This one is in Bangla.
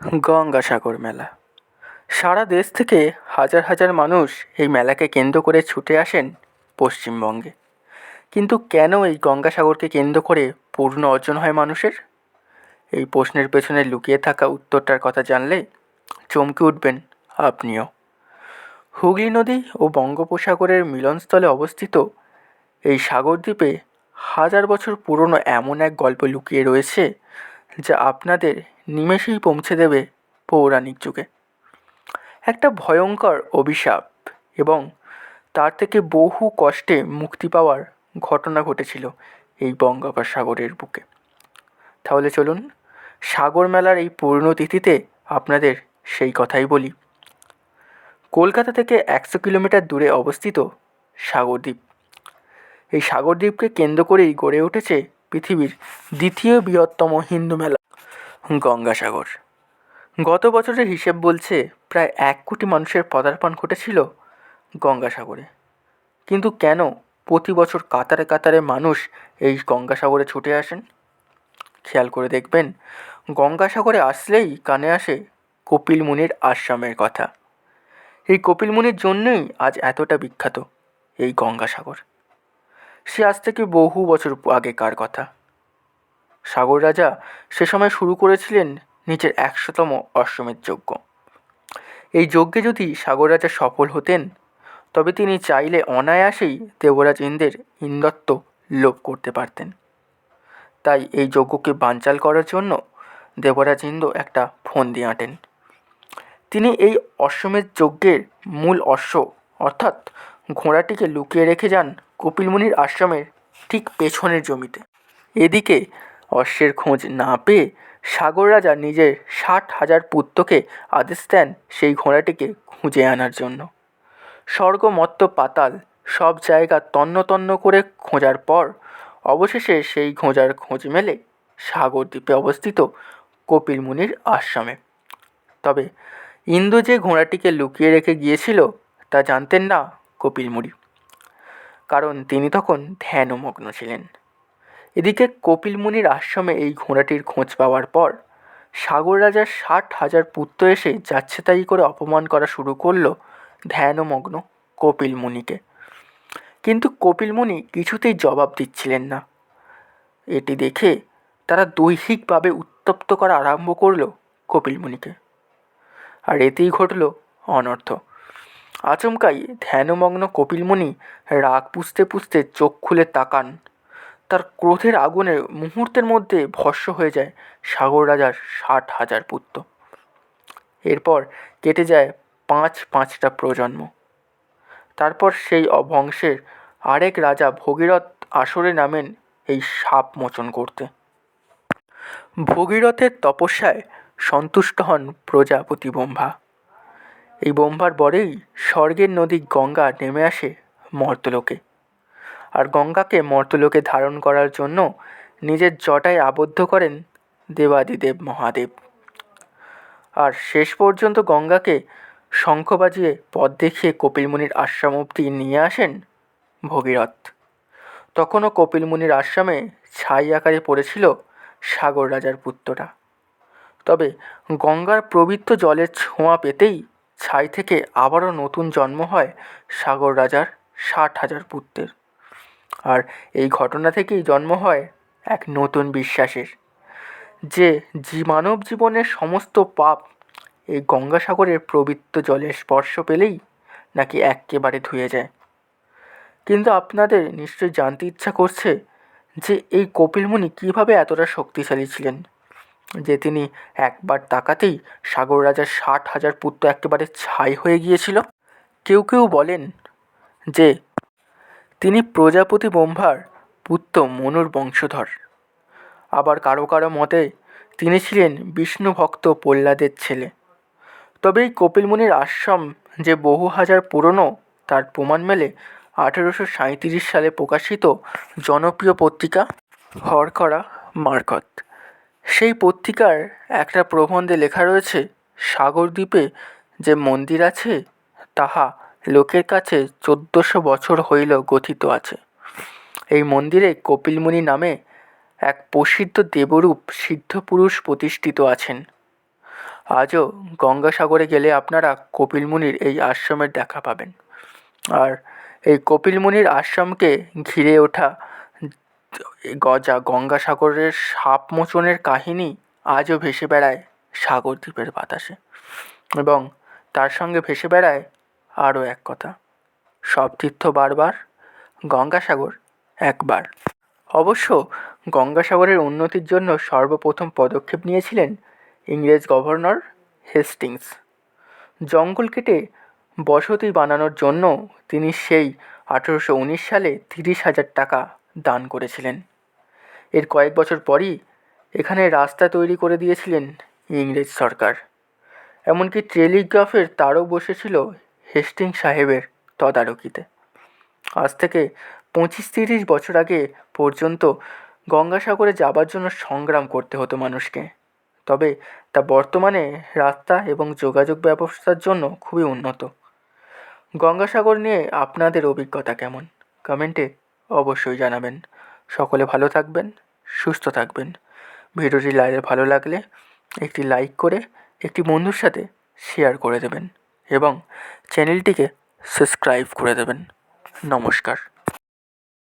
গঙ্গাসাগর মেলা। সারা দেশ থেকে হাজার হাজার মানুষ এই মেলাকে কেন্দ্র করে ছুটে আসেন পশ্চিমবঙ্গে। কিন্তু কেন এই গঙ্গাসাগরকে কেন্দ্র করে পূর্ণ অর্জন হয় মানুষের? এই প্রশ্নের পেছনে লুকিয়ে থাকা উত্তরটার কথা জানলে চমকে উঠবেন আপনিও। হুগলি নদী ও বঙ্গোপসাগরের মিলনস্থলে অবস্থিত এই সাগরদ্বীপে হাজার বছর পুরনো এমন এক গল্প লুকিয়ে রয়েছে, যা আপনাদের নিমেষেই পৌঁছে দেবে পৌরাণিক যুগে। একটা ভয়ঙ্কর অভিশাপ এবং তার থেকে বহু কষ্টে মুক্তি পাওয়ার ঘটনা ঘটেছিল এই বঙ্গোপসাগরের বুকে। তাহলে চলুন সাগর মেলার এই পূর্ণতিথিতে আপনাদের সেই কথাই বলি। কলকাতা থেকে 100 কিলোমিটার দূরে অবস্থিত সাগরদ্বীপ। এই সাগরদ্বীপকে কেন্দ্র করেই গড়ে উঠেছে পৃথিবীর দ্বিতীয় বৃহত্তম হিন্দু মেলা গঙ্গাসাগর। গত বছরের হিসেব বলছে প্রায় 1 কোটি মানুষের পদার্পণ ঘটেছিল গঙ্গাসাগরে। কিন্তু কেন প্রতি বছর কাতারে কাতারে মানুষ এই গঙ্গাসাগরে ছুটে আসেন? খেয়াল করে দেখবেন, গঙ্গাসাগরে আসলেই কানে আসে কপিল মুনির আশ্রমের কথা। এই কপিল মুনির জন্যই আজ এতটা বিখ্যাত এই গঙ্গাসাগর। সে আজ থেকে বহু বছর আগেকার কথা। সাগর রাজা সে সময় শুরু করেছিলেন নিজের 100তম অশ্বমেধ যজ্ঞ। এই যজ্ঞে যদি সাগর রাজা সফল হতেন, তবে তিনি চাইলে অনায়াসেই দেবরাজ ইন্দ্রের ইন্দ্রত্ব লোপ করতে পারতেন। তাই এই যজ্ঞকে বানচাল করার জন্য দেবরাজ ইন্দ্র একটা ফন্দি আঁটেন। তিনি এই অশ্বমেধ যজ্ঞের মূল অশ্ব অর্থাৎ ঘোড়াটিকে লুকিয়ে রেখে যান কপিল মুনির আশ্রমের ঠিক পেছনের জমিতে। এদিকে অশ্বের খোঁজ না পেয়ে সাগর রাজা নিজের 60,000 পুত্রকে আদেশ দেন সেই ঘোড়াটিকে খুঁজে আনার জন্য। স্বর্গ মর্ত্য পাতাল সব জায়গা তন্ন তন্ন করে খোঁজার পর অবশেষে সেই খোঁজার খোঁজ মেলে সাগরদ্বীপে অবস্থিত কপিল মুনির আশ্রমে। তবে ইন্দ্র যে ঘোড়াটিকে লুকিয়ে রেখে গিয়েছিল তা জানতেন না কপিল মুনি, কারণ তিনি তখন ধ্যানমগ্ন ছিলেন। এদিকে কপিল মুনির আশ্রমে এই ঘোড়াটির খোঁজ পাওয়ার পর সাগর রাজার 60,000 পুত্র এসে যাচ্ছে তাই করে অপমান করা শুরু করলো ধ্যানমগ্ন কপিল মুনিকে। কিন্তু কপিল মুনি কিছুতেই জবাব দিচ্ছিলেন না। এটি দেখে তারা দৈহিকভাবে উত্তপ্ত করা আরম্ভ করলো কপিল মুনিকে। আর এতেই ঘটল অনর্থ। আচমকাই ধ্যানমগ্ন কপিল মুনি রাগ পুষতে পুষতে চোখ খুলে তাকান। তার ক্রোধের আগুনে মুহূর্তের মধ্যে ভস্ম হয়ে যায় সাগর রাজার 60,000 পুত্র। এরপর কেটে যায় 5টা প্রজন্ম। তারপর সেই বংশের আরেক রাজা ভগীরথ আসরে নামেন এই শাপ মোচন করতে। ভগীরথের তপস্যায় সন্তুষ্ট হন প্রজাপতি ব্রহ্মা। এই ব্রহ্মার বরেই স্বর্গের নদী গঙ্গা নেমে আসে মর্তলোকে। আর গঙ্গাকে মর্তলোকে ধারণ করার জন্য নিজের জটায় আবদ্ধ করেন দেবাদিদেব মহাদেব। আর শেষ পর্যন্ত গঙ্গাকে শঙ্খ বাজিয়ে পথ দেখিয়ে কপিল মুনির আশ্রম অবধি নিয়ে আসেন ভগীরথ। তখনও কপিল মুনির আশ্রমে ছাই আকারে পড়েছিল সাগর রাজার পুত্ররা। তবে গঙ্গার পবিত্র জলের ছোঁয়া পেতেই ছাই থেকে আবারও নতুন জন্ম হয় সাগর রাজার 60,000 পুত্রের। আর এই ঘটনা থেকেই জন্ম হয় এক নতুন বিশ্বাসের, যে মানব জীবনের সমস্ত পাপ এই গঙ্গাসাগরের পবিত্র জলের স্পর্শ পেলেই নাকি একেবারে ধুয়ে যায়। কিন্তু আপনাদের নিশ্চয়ই জানতে ইচ্ছা করছে যে এই কপিল মুনি কীভাবে এতটা শক্তিশালী ছিলেন, যে তিনি একবার তাকাতেই সাগর রাজার 60,000 পুত্র একেবারে ছাই হয়ে গিয়েছিল। কেউ কেউ বলেন যে তিনি প্রজাপতি ব্রহ্মার পুত্র মনুর বংশধর। আবার কারো কারো মতে তিনি ছিলেন বিষ্ণু ভক্ত প্রহ্লাদের ছেলে। তবে এই কপিল মুনির আশ্রম যে বহু হাজার পুরনো তার প্রমাণ মেলে 1837 সালে প্রকাশিত জনপ্রিয় পত্রিকা হরকরা মারফত। সেই পত্রিকার একটা প্রবন্ধে লেখা রয়েছে, সাগরদ্বীপে যে মন্দির আছে তাহা লোকের কাছে 1400 বছর হইল গঠিত আছে। এই মন্দিরে কপিল মুনি নামে এক প্রসিদ্ধ দেবরূপ সিদ্ধপুরুষ প্রতিষ্ঠিত আছেন। আজও গঙ্গাসাগরে গেলে আপনারা কপিল মুনির এই আশ্রমের দেখা পাবেন। আর এই কপিল মুনির আশ্রমকে ঘিরে ওঠা যা গঙ্গাসাগরের সাপ মোচনের কাহিনী আজও ভেসে বেড়ায় সাগরদ্বীপের বাতাসে। এবং তার সঙ্গে ভেসে বেড়ায় আরও এক কথা, সব তীর্থ বারবার, গঙ্গাসাগর একবার। অবশ্য গঙ্গাসাগরের উন্নতির জন্য সর্বপ্রথম পদক্ষেপ নিয়েছিলেন ইংরেজ গভর্নর হেস্টিংস। জঙ্গল কেটে বসতি বানানোর জন্য তিনি সেই 1819 সালে 30,000 টাকা দান করেছিলেন। এর কয়েক বছর পরই এখানে রাস্তা তৈরি করে দিয়েছিলেন ইংরেজ সরকার। এমনকি টেলিগ্রাফের তারও বসেছিল হেস্টিংস সাহেবের তদারকিতে। আজ থেকে 25-30 বছর আগে পর্যন্ত গঙ্গাসাগরে যাবার জন্য সংগ্রাম করতে হতো মানুষকে। তবে তা বর্তমানে রাস্তা এবং যোগাযোগ ব্যবস্থার জন্য খুবই উন্নত। গঙ্গাসাগর নিয়ে আপনাদের অভিজ্ঞতা কেমন, কমেন্টে অবশ্যই জানাবেন। সকলে ভালো থাকবেন, সুস্থ থাকবেন। ভিডিওটি ভালো লাগলে একটি লাইক করে একটি বন্ধুর সাথে শেয়ার করে দেবেন এবং চ্যানেলটিকে সাবস্ক্রাইব করে দেবেন। নমস্কার।